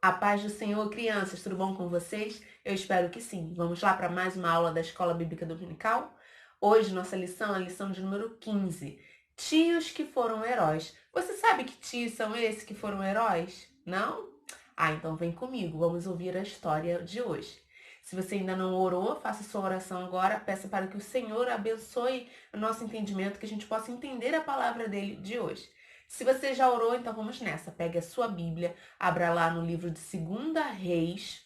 A paz do Senhor, crianças, tudo bom com vocês? Eu espero que sim. Vamos lá para mais uma aula da Escola Bíblica Dominical? Hoje, nossa lição é a lição de número 15. Tios que foram heróis. Você sabe que tios são esses que foram heróis? Não? Então vem comigo, vamos ouvir a história de hoje. Se você ainda não orou, faça sua oração agora. Peça para que o Senhor abençoe o nosso entendimento, que a gente possa entender a palavra dele de hoje. Se você já orou, então vamos nessa. Pegue a sua Bíblia, abra lá no livro de 2 Reis,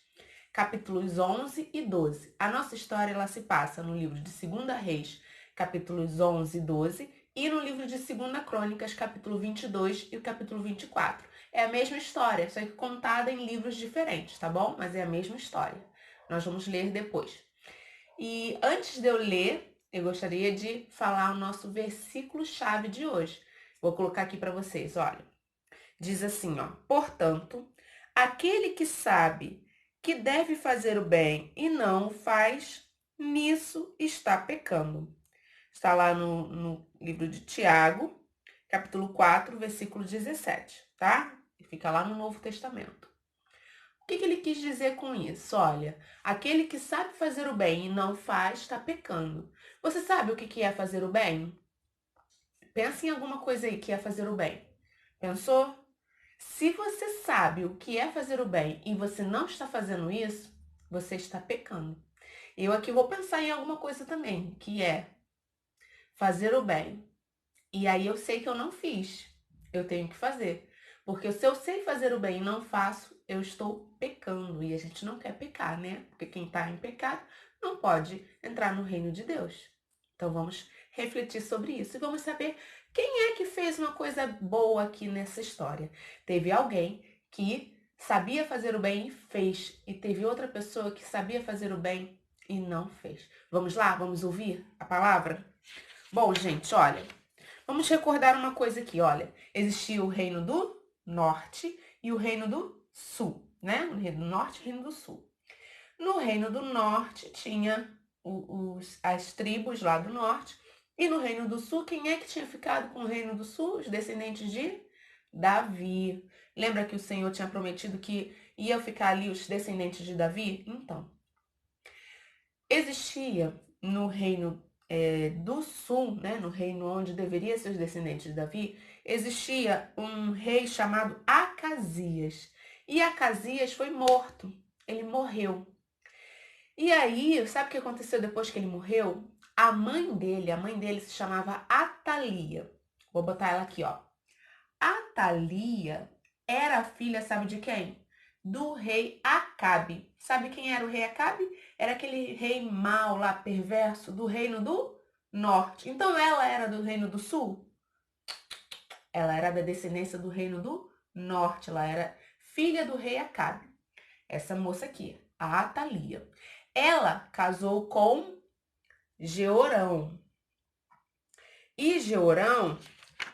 capítulos 11 e 12. A nossa história ela se passa no livro de 2 Reis, capítulos 11 e 12, e no livro de 2 Crônicas, capítulo 22 e o capítulo 24. É a mesma história, só que contada em livros diferentes, tá bom? Mas é a mesma história. Nós vamos ler depois. E antes de eu ler, eu gostaria de falar o nosso versículo-chave de hoje. Vou colocar aqui para vocês, olha. Diz assim, ó: portanto, aquele que sabe que deve fazer o bem e não o faz, nisso está pecando. Está lá no livro de Tiago, capítulo 4, versículo 17, tá? E fica lá no Novo Testamento. O que ele quis dizer com isso? Olha, aquele que sabe fazer o bem e não faz, está pecando. Você sabe o que é fazer o bem? Pensa em alguma coisa aí que é fazer o bem. Pensou? Se você sabe o que é fazer o bem e você não está fazendo isso, você está pecando. Eu aqui vou pensar em alguma coisa também, que é fazer o bem. E aí eu sei que eu não fiz. Eu tenho que fazer. Porque se eu sei fazer o bem e não faço, eu estou pecando. E a gente não quer pecar, né? Porque quem está em pecado não pode entrar no reino de Deus. Então vamos refletir sobre isso e vamos saber quem é que fez uma coisa boa aqui nessa história. Teve alguém que sabia fazer o bem e fez, e teve outra pessoa que sabia fazer o bem e não fez. Vamos lá? Vamos ouvir a palavra? Bom, gente, olha, vamos recordar uma coisa aqui, olha. Existia o reino do norte e o reino do sul, né? O reino do norte e o reino do sul. No reino do norte tinha as tribos lá do norte. E no reino do sul, quem é que tinha ficado com o reino do sul? Os descendentes de Davi. Lembra que o Senhor tinha prometido que ia ficar ali os descendentes de Davi? Então, existia no reino do sul, né, no reino onde deveria ser os descendentes de Davi, existia um rei chamado Acasias. E Acasias foi morto. Ele morreu. E aí, sabe o que aconteceu depois que ele morreu? A mãe dele se chamava Atalia. Vou botar ela aqui, ó. Atalia era filha, sabe de quem? Do rei Acabe. Sabe quem era o rei Acabe? Era aquele rei mau lá, perverso, do reino do norte. Então ela era do reino do sul? Ela era da descendência do reino do norte. Ela era filha do rei Acabe. Essa moça aqui, a Atalia. Ela casou com Jeorão. E Jeorão,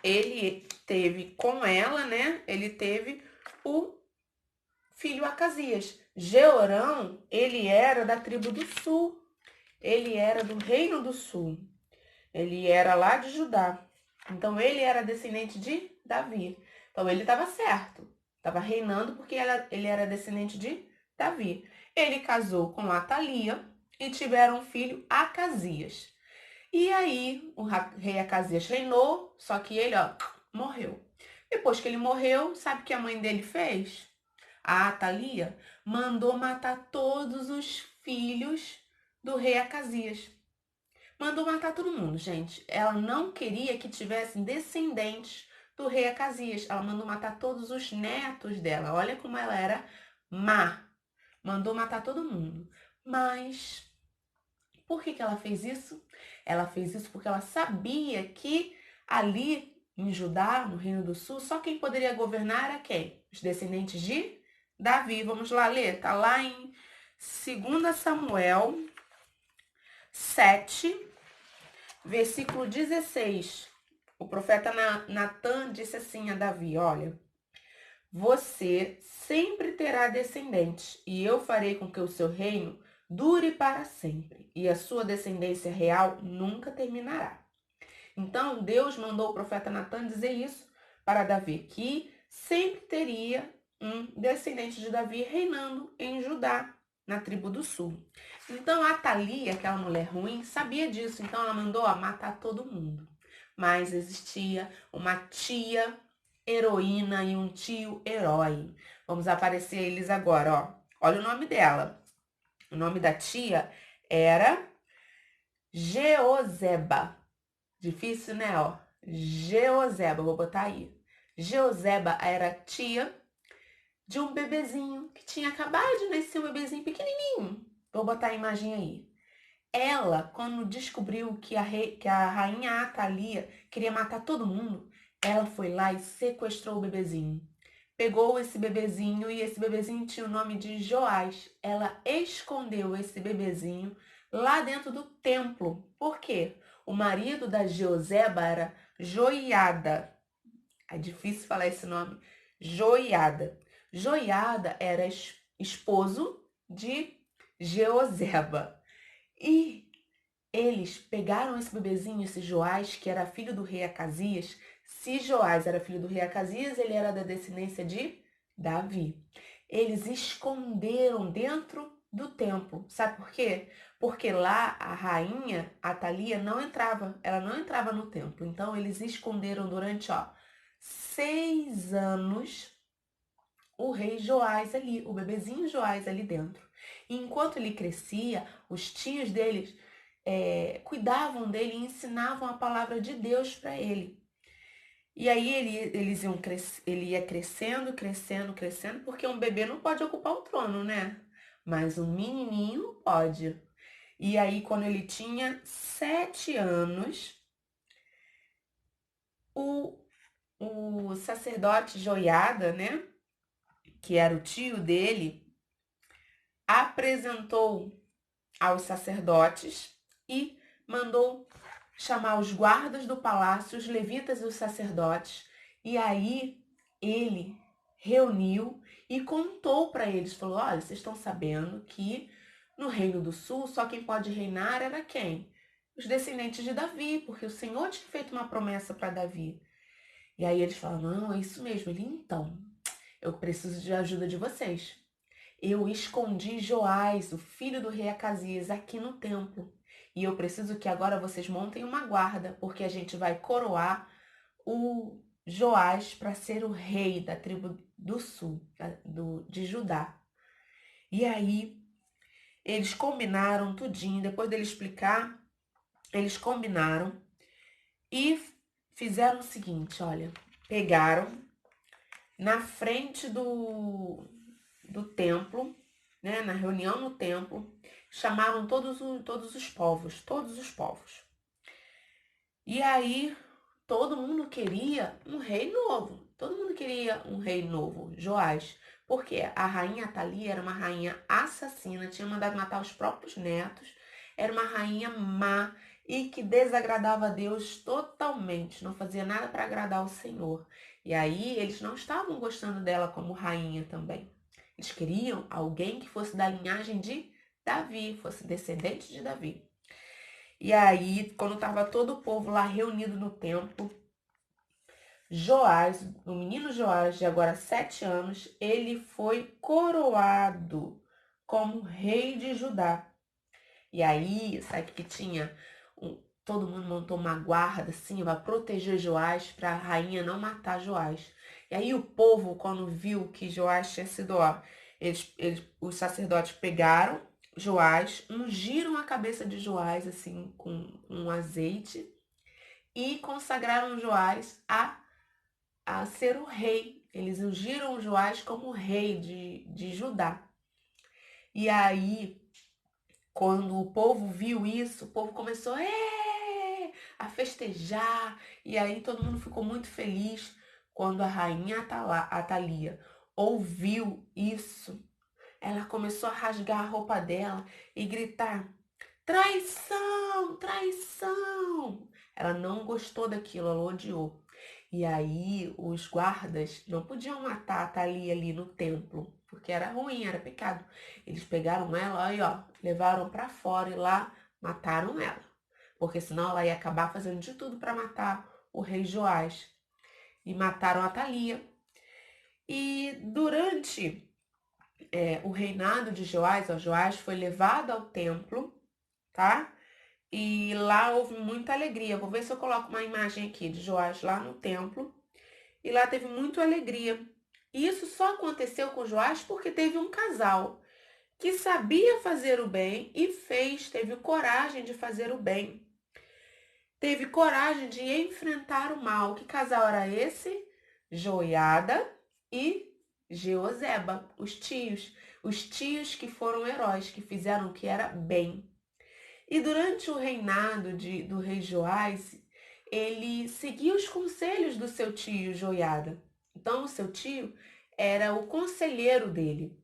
ele teve com ela, né? Ele teve o filho Acasias. Jeorão, ele era da tribo do sul. Ele era do reino do sul. Ele era lá de Judá. Então ele era descendente de Davi. Então ele estava certo. Estava reinando porque ele era descendente de Davi. Ele casou com Atalia e tiveram um filho, Acasias. E aí o rei Acasias reinou, só que ele, ó, morreu. Depois que ele morreu, sabe o que a mãe dele fez? A Atalia mandou matar todos os filhos do rei Acasias. Mandou matar todo mundo, gente. Ela não queria que tivessem descendentes do rei Acasias. Ela mandou matar todos os netos dela. Olha como ela era má. Mandou matar todo mundo. Mas por que ela fez isso? Ela fez isso porque ela sabia que ali em Judá, no Reino do Sul, só quem poderia governar era quem? Os descendentes de Davi. Vamos lá ler. Tá lá em 2 Samuel 7, versículo 16. O profeta Natã disse assim a Davi: olha, você sempre terá descendentes, e eu farei com que o seu reino dure para sempre, e a sua descendência real nunca terminará. Então Deus mandou o profeta Natã dizer isso para Davi, que sempre teria um descendente de Davi reinando em Judá, na tribo do sul. Então a Atalia, aquela mulher ruim, sabia disso, então ela mandou matar todo mundo. Mas existia uma tia heroína e um tio herói. Vamos aparecer eles agora, ó. Olha o nome dela. O nome da tia era Jeozeba. Difícil, né, ó? Jeozeba, vou botar aí. Jeozeba era tia de um bebezinho que tinha acabado de nascer, um bebezinho pequenininho. Vou botar a imagem aí. Ela, quando descobriu que a rainha Atalia queria matar todo mundo, ela foi lá e sequestrou o bebezinho. Pegou esse bebezinho e esse bebezinho tinha o nome de Joás. Ela escondeu esse bebezinho lá dentro do templo. Por quê? O marido da Jeozeba era Joiada. É difícil falar esse nome. Joiada. Joiada era esposo de Jeozeba. E eles pegaram esse bebezinho, esse Joás, que era filho do rei Acasias. Se Joás era filho do rei Acasias, ele era da descendência de Davi. Eles esconderam dentro do templo. Sabe por quê? Porque lá a rainha Atalia não entrava, ela não entrava no templo. Então eles esconderam durante 6 anos o rei Joás ali, o bebezinho Joás ali dentro. E enquanto ele crescia, os tios deles cuidavam dele e ensinavam a palavra de Deus para ele. E aí ele ia crescendo, crescendo, crescendo, porque um bebê não pode ocupar o trono, né? Mas um menininho pode. E aí, quando ele tinha 7 anos, o sacerdote Joiada, né? Que era o tio dele, apresentou aos sacerdotes e mandou chamar os guardas do palácio, os levitas e os sacerdotes. E aí ele reuniu e contou para eles, falou: olha, vocês estão sabendo que no Reino do Sul só quem pode reinar era quem? Os descendentes de Davi, porque o Senhor tinha feito uma promessa para Davi. E aí eles falaram: não, é isso mesmo. Ele, então, eu preciso de ajuda de vocês. Eu escondi Joás, o filho do rei Acasias, aqui no templo. E eu preciso que agora vocês montem uma guarda, porque a gente vai coroar o Joás para ser o rei da tribo do sul, de Judá. E aí, eles combinaram tudinho, depois dele explicar, eles combinaram e fizeram o seguinte, olha, pegaram na frente do templo, né, na reunião no templo, chamaram todos os povos, todos os povos. E aí todo mundo queria um rei novo, todo mundo queria um rei novo, Joás, porque a rainha Atalia era uma rainha assassina, tinha mandado matar os próprios netos, era uma rainha má e que desagradava a Deus totalmente, não fazia nada para agradar o Senhor. E aí eles não estavam gostando dela como rainha também. Eles queriam alguém que fosse da linhagem de Davi, fosse descendente de Davi. E aí, quando estava todo o povo lá reunido no templo, Joás, o menino Joás, de agora 7 anos, ele foi coroado como rei de Judá. E aí, sabe que tinha? Todo mundo montou uma guarda assim para proteger Joás, para a rainha não matar Joás. E aí o povo, quando viu que Joás tinha sido, os sacerdotes pegaram Joás, ungiram a cabeça de Joás assim com um azeite e consagraram Joás a ser o rei. Eles ungiram Joás como rei de Judá. E aí, quando o povo viu isso, o povo começou a festejar. E aí todo mundo ficou muito feliz quando a rainha Atalia ouviu isso. Ela começou a rasgar a roupa dela e gritar: traição, traição! Ela não gostou daquilo, ela odiou. E aí os guardas não podiam matar a Atalia ali no templo, porque era ruim, era pecado. Eles pegaram ela, aí levaram para fora e lá mataram ela, porque senão ela ia acabar fazendo de tudo para matar o rei Joás. E mataram a Atalia. E durante o reinado de Joás, Joás foi levado ao templo, tá? E lá houve muita alegria. Vou ver se eu coloco uma imagem aqui de Joás lá no templo. E lá teve muita alegria. E isso só aconteceu com Joás porque teve um casal que sabia fazer o bem e teve coragem de fazer o bem. Teve coragem de enfrentar o mal. Que casal era esse? Joiada e Jeozeba, os tios. Os tios que foram heróis, que fizeram o que era bem. E durante o reinado do rei Joás, ele seguia os conselhos do seu tio Joiada. Então, o seu tio era o conselheiro dele,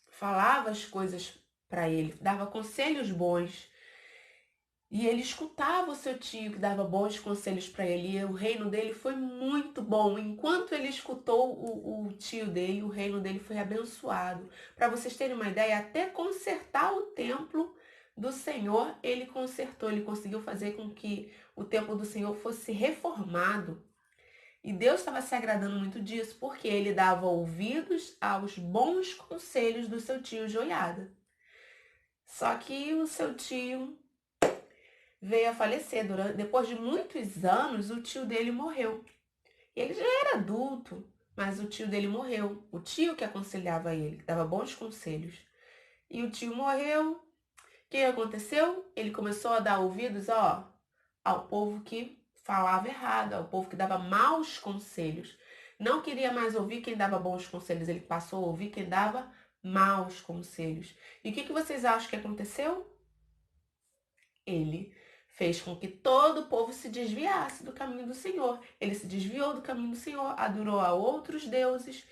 falava as coisas para ele, dava conselhos bons. E ele escutava o seu tio, que dava bons conselhos para ele. E o reino dele foi muito bom. Enquanto ele escutou o tio dele, o reino dele foi abençoado. Para vocês terem uma ideia, até consertar o templo do Senhor, ele consertou. Ele conseguiu fazer com que o templo do Senhor fosse reformado. E Deus estava se agradando muito disso, porque ele dava ouvidos aos bons conselhos do seu tio Joiada. Só que o seu tio veio a falecer. Depois de muitos anos, o tio dele morreu. Ele já era adulto, mas o tio dele morreu. O tio que aconselhava ele, que dava bons conselhos. E o tio morreu. O que aconteceu? Ele começou a dar ouvidos, ao povo que falava errado, ao povo que dava maus conselhos. Não queria mais ouvir quem dava bons conselhos, ele passou a ouvir quem dava maus conselhos. E o que vocês acham que aconteceu? Ele fez com que todo o povo se desviasse do caminho do Senhor. Ele se desviou do caminho do Senhor, adorou a outros deuses,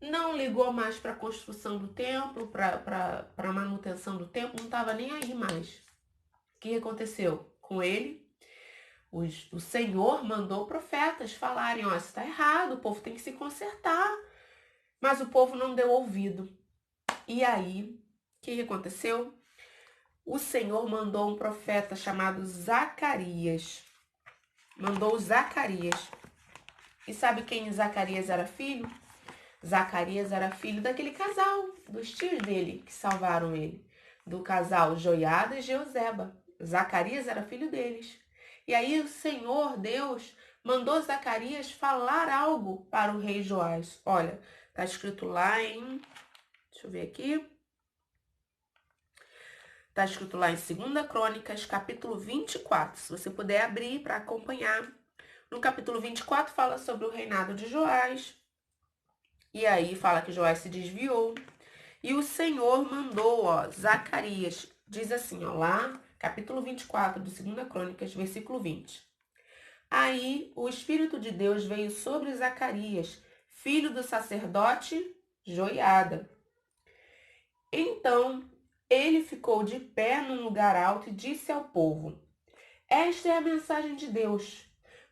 não ligou mais para a construção do templo, para a manutenção do templo, não estava nem aí mais. O que aconteceu com ele? O Senhor mandou profetas falarem, isso está errado, o povo tem que se consertar. Mas o povo não deu ouvido. E aí, o que aconteceu? O Senhor mandou um profeta chamado Zacarias. Mandou Zacarias. E sabe quem Zacarias era filho? Zacarias era filho daquele casal, dos tios dele, que salvaram ele. Do casal Joiada e Jeozeba. Zacarias era filho deles. E aí o Senhor, Deus, mandou Zacarias falar algo para o rei Joás. Olha, está escrito lá em... Deixa eu ver aqui. Está escrito lá em 2 Crônicas, capítulo 24. Se você puder abrir para acompanhar. No capítulo 24 fala sobre o reinado de Joás. E aí fala que Joás se desviou. E o Senhor mandou, Zacarias. Diz assim, lá, capítulo 24 de 2 Crônicas, versículo 20. Aí o Espírito de Deus veio sobre Zacarias, filho do sacerdote Joiada. Então ele ficou de pé num lugar alto e disse ao povo: Esta é a mensagem de Deus.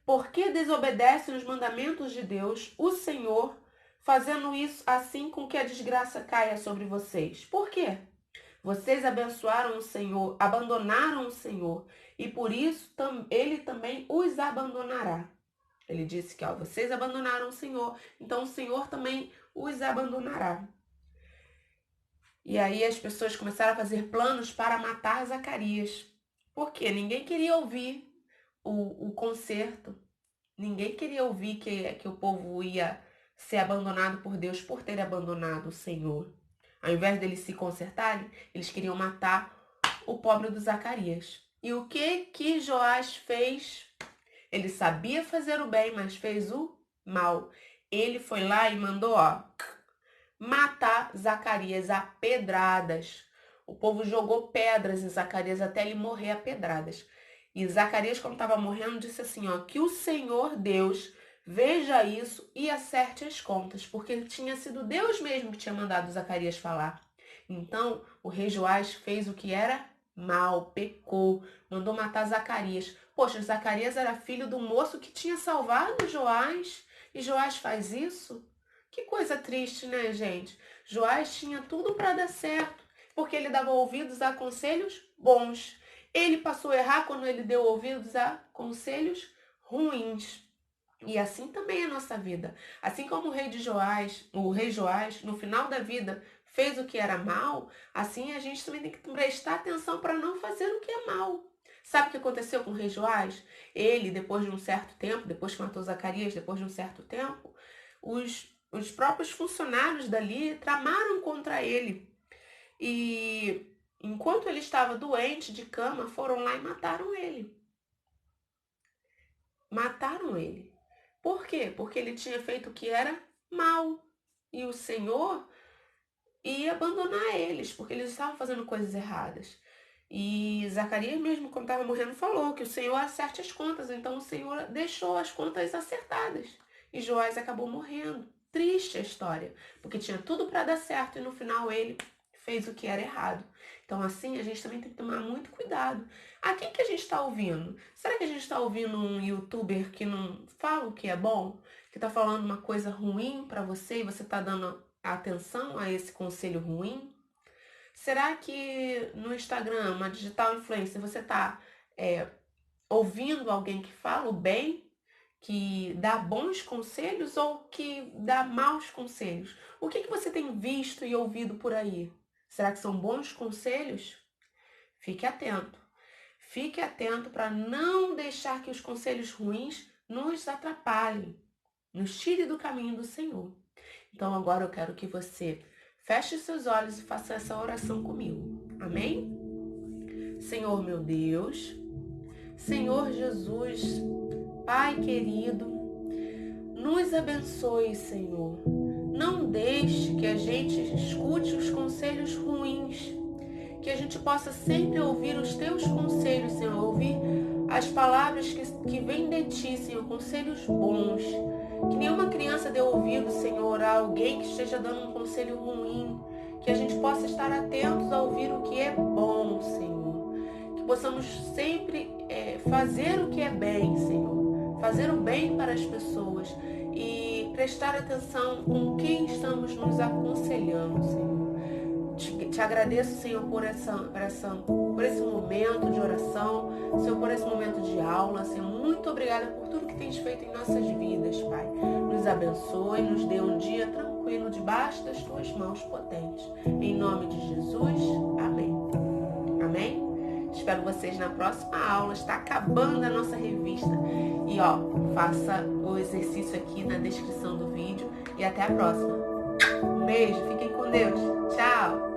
Por que desobedecem os mandamentos de Deus, o Senhor, fazendo isso assim com que a desgraça caia sobre vocês? Por quê? Vocês abençoaram o Senhor, abandonaram o Senhor, e por isso ele também os abandonará. Ele disse que vocês abandonaram o Senhor, então o Senhor também os abandonará. E aí as pessoas começaram a fazer planos para matar Zacarias. Por quê? Ninguém queria ouvir o conserto. Ninguém queria ouvir que o povo ia ser abandonado por Deus por ter abandonado o Senhor. Ao invés deles se consertarem, eles queriam matar o pobre do Zacarias. E o que Joás fez? Ele sabia fazer o bem, mas fez o mal. Ele foi lá e mandou, matar Zacarias a pedradas. O povo jogou pedras em Zacarias até ele morrer a pedradas. E Zacarias, quando estava morrendo, disse assim, que o Senhor Deus veja isso e acerte as contas, porque tinha sido Deus mesmo que tinha mandado Zacarias falar. Então, o rei Joás fez o que era mal, pecou, mandou matar Zacarias. Poxa, Zacarias era filho do moço que tinha salvado Joás, e Joás faz isso? Que coisa triste, né, gente? Joás tinha tudo para dar certo, porque ele dava ouvidos a conselhos bons. Ele passou a errar quando ele deu ouvidos a conselhos ruins. E assim também é a nossa vida. Assim como o rei Joás, no final da vida, fez o que era mal, assim a gente também tem que prestar atenção para não fazer o que é mal. Sabe o que aconteceu com o rei Joás? Ele, depois de um certo tempo, depois que matou Zacarias, depois de um certo tempo, os próprios funcionários dali tramaram contra ele. E enquanto ele estava doente de cama, foram lá e mataram ele. Mataram ele. Por quê? Porque ele tinha feito o que era mal. E o Senhor ia abandonar eles, porque eles estavam fazendo coisas erradas. E Zacarias mesmo, quando estava morrendo, falou que o Senhor acerte as contas. Então o Senhor deixou as contas acertadas. E Joás acabou morrendo. Triste a história, porque tinha tudo para dar certo e no final ele fez o que era errado. Então assim, a gente também tem que tomar muito cuidado. A quem que a gente está ouvindo? Será que a gente está ouvindo um youtuber que não fala o que é bom? Que está falando uma coisa ruim para você e você está dando atenção a esse conselho ruim? Será que no Instagram, uma digital influencer, você está ouvindo alguém que fala o bem, que dá bons conselhos ou que dá maus conselhos? O que você tem visto e ouvido por aí? Será que são bons conselhos? Fique atento. Fique atento para não deixar que os conselhos ruins nos atrapalhem, nos tire do caminho do Senhor. Então agora eu quero que você feche os seus olhos e faça essa oração comigo. Amém? Senhor meu Deus, Senhor Jesus, Pai querido, nos abençoe, Senhor. Não deixe que a gente escute os conselhos ruins, que a gente possa sempre ouvir os teus conselhos, Senhor, ouvir as palavras que vêm de ti, Senhor, conselhos bons. Que nenhuma criança dê ouvido, Senhor, a alguém que esteja dando um conselho ruim. Que a gente possa estar atentos a ouvir o que é bom, Senhor. Que possamos sempre fazer o que é bem, Senhor. Fazer o bem para as pessoas. E prestar atenção com quem estamos nos aconselhando, Senhor. Te agradeço, Senhor, por esse momento de oração, Senhor, por esse momento de aula, Senhor. Muito obrigada por tudo que tens feito em nossas vidas, Pai. Nos abençoe, nos dê um dia tranquilo debaixo das tuas mãos potentes. Em nome de Jesus, amém. Amém? Espero vocês na próxima aula. Está acabando a nossa revista. E faça o exercício aqui na descrição do vídeo. E até a próxima. Um beijo, fiquem com Deus. Tchau!